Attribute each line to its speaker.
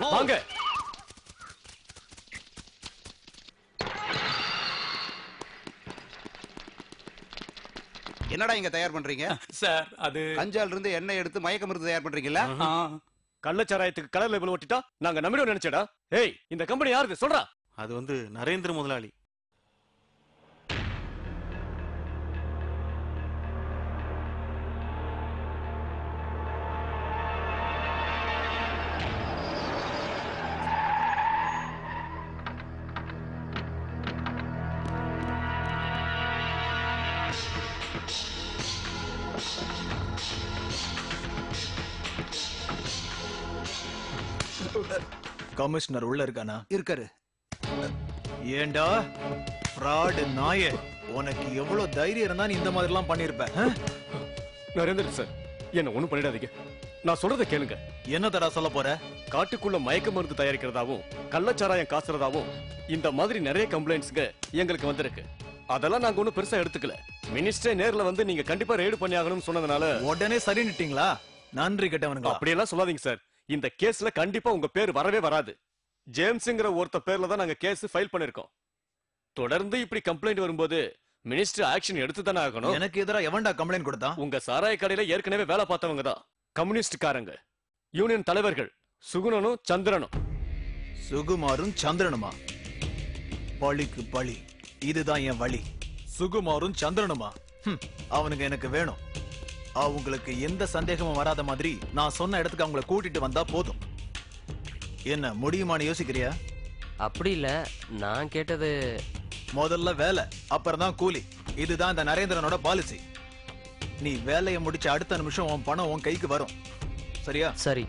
Speaker 1: வாங்க.
Speaker 2: என்னடா இங்க தயார் பண்றீங்க?
Speaker 1: சார் அது
Speaker 2: கஞ்சால இருந்து எண்ணெய் எடுத்து மயக்க மருந்து தயார் பண்றீங்களா?
Speaker 1: கள்ளச்சாராயத்துக்கு கலர் லேபிள் ஒட்டிட்டா நாங்க நம்பிடுவோம் நினைச்சடா. ஏய், இந்த கம்பெனி யாருது சொல்றா?
Speaker 3: அது நரேந்திர முதலாளி.
Speaker 4: கமிஷனர் உள்ள இருக்கானா?
Speaker 2: இருக்காரு.
Speaker 4: ஏண்டா ஃப்ராட் நாயே, உனக்கு எவ்வளவு தைரியம் இருந்தா நீ இந்த மாதிரி எல்லாம் பண்ணிருப்ப?
Speaker 1: நரேந்திர சார், என்ன ஒண்ணும் பண்ணிடாதீங்க. நான் சொல்றதை கேளுங்க.
Speaker 4: என்ன தடா சொல்ல போற?
Speaker 1: காட்டுக்குள்ள மயக்க மருந்து தயாரிக்கிறதாவும் கள்ளச்சாராயம் காசுறதாவும் இந்த மாதிரி நிறைய கம்ப்ளைண்ட்ஸ்ங்க எங்களுக்கு வந்திருக்கு. அதெல்லாம் நாங்க ஒண்ணும் பெருசா எடுத்துக்கல. மினிஸ்டரே நேர்ல வந்து நீங்க கண்டிப்பா ரெய்டு பண்ணி ஆகணும்னு சொன்னதுனால
Speaker 4: உடனே சரின்னுட்டீங்களா? நன்றி கெட்டவனுங்க.
Speaker 1: அப்படியெல்லாம் சொல்லாதீங்க சார். இந்த கேஸ்ல கண்டிப்பா உங்க பேர் வரவே வராது. ஜேம்ஸ்ங்கிற ஒருத்த பேர்ல தான் நாங்க கேஸ் ஃபைல் பண்ணிருக்கோம். தொடர்ந்து இப்படி கம்ப்ளைண்ட் வரும்போது மினிஸ்டர் ஆக்ஷன் எடுத்து தானே ஆகணும்.
Speaker 4: எனக்கு எதிரா எவன்டா கம்ப்ளைண்ட் கொடுத்தா?
Speaker 1: உங்க சாராய கடையில ஏற்கனவே வேலை பார்த்தவங்க தான். கம்யூனிஸ்ட்காரங்க, யூனியன் தலைவர்கள் சுகுணனும் சந்திரனும்.
Speaker 4: சுகுமாரும் சந்திரனுமா? பழிக்கு பழி, இதுதான் என் வழி. சுகுமாரும் சந்திரனுமா? அவனுங்க எனக்கு வேணும். அவங்களுக்கு எந்த சந்தேகமும் வராத மாதிரி நான் சொன்ன இடத்துக்கு அவங்கள கூட்டிட்டு வந்தா போதும். என்ன முடியுமான்னு யோசிக்கிறியா?
Speaker 5: அப்படி இல்ல, நான் கேட்டது
Speaker 4: முதல்ல வேலை, அப்புறம் தான் கூலி. இதுதான் இந்த நரேந்திரனோட பாலிசி. நீ வேலையை முடிச்ச அடுத்த நிமிஷம் உன் பணம் உன் கைக்கு வரும். சரியா?
Speaker 5: சரி.